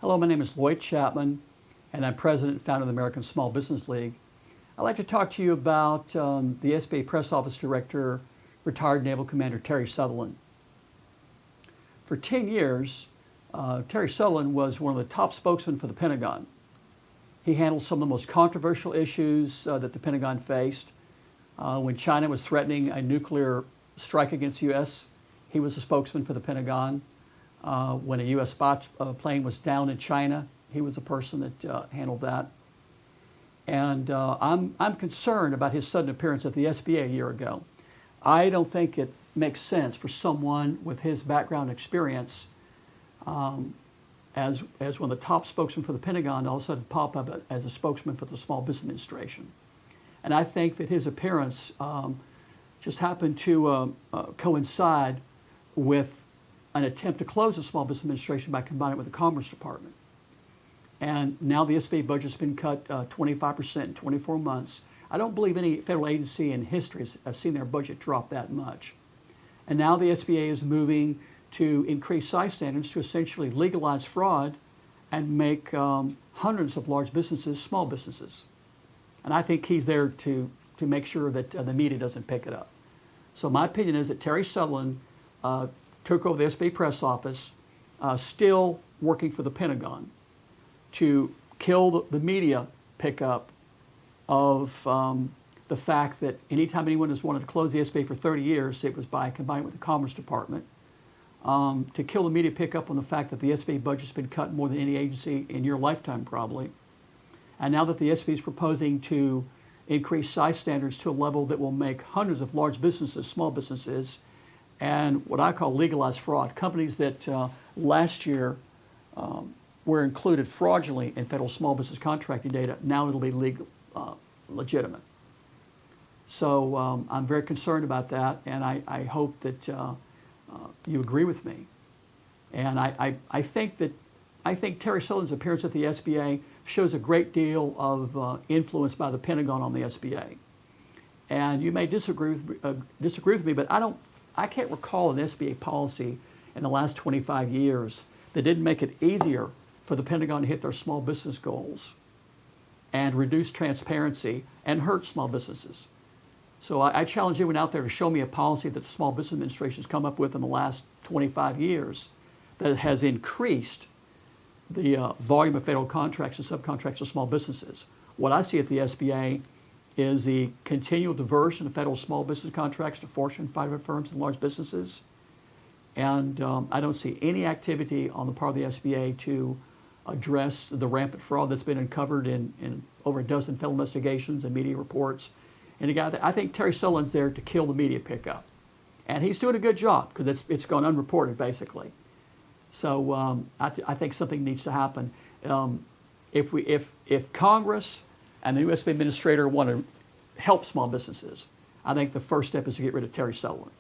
Hello, my name is Lloyd Chapman, and I'm president and founder of the American Small Business League. I'd like to talk to you about the SBA Press Office Director, retired Naval Commander Terry Sutherland. For 10 years, Terry Sutherland was one of the top spokesmen for the Pentagon. He handled some of the most controversial issues that the Pentagon faced. When China was threatening a nuclear strike against the U.S., he was a spokesman for the Pentagon. When a U.S. spy plane was down in China, he was the person that handled that. And I'm concerned about his sudden appearance at the SBA a year ago. I don't think it makes sense for someone with his background experience as one of the top spokesmen for the Pentagon to all of a sudden pop up as a spokesman for the Small Business Administration. And I think that his appearance just happened to coincide with an attempt to close the Small Business Administration by combining it with the Commerce Department. And now the SBA budget's been cut 25% in 24 months. I don't believe any federal agency in history has seen their budget drop that much. And now the SBA is moving to increase size standards to essentially legalize fraud and make hundreds of large businesses small businesses. And I think he's there to make sure that the media doesn't pick it up. So my opinion is that Terry Sutherland took over the SBA Press Office, still working for the Pentagon, to kill the media pickup of the fact that anytime anyone has wanted to close the SBA for 30 years, it was by combining with the Commerce Department. To kill the media pickup on the fact that the SBA budget's been cut more than any agency in your lifetime probably. And now that the SBA is proposing to increase size standards to a level that will make hundreds of large businesses, small businesses, and what I call legalized fraud. Companies that last year were included fraudulently in federal small business contracting data, now it'll be legal, legitimate. So I'm very concerned about that, and I hope that you agree with me. And I think Terry Sutherland's appearance at the SBA shows a great deal of influence by the Pentagon on the SBA. And you may disagree with me, but I can't recall an SBA policy in the last 25 years that didn't make it easier for the Pentagon to hit their small business goals and reduce transparency and hurt small businesses. So I challenge anyone out there to show me a policy that the Small Business Administration has come up with in the last 25 years that has increased the volume of federal contracts and subcontracts to small businesses. What I see at the SBA is the continual diversion of federal small business contracts to Fortune 500 firms and large businesses. And I don't see any activity on the part of the SBA to address the rampant fraud that's been uncovered in over a dozen federal investigations and media reports. And again, I think Terry Sutherland's there to kill the media pickup. And he's doing a good job because it's gone unreported, basically. So I think something needs to happen. If Congress and the new SBA administrator want to help small businesses, I think the first step is to get rid of Terry Sutherland.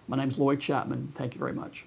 My name is Lloyd Chapman. Thank you very much.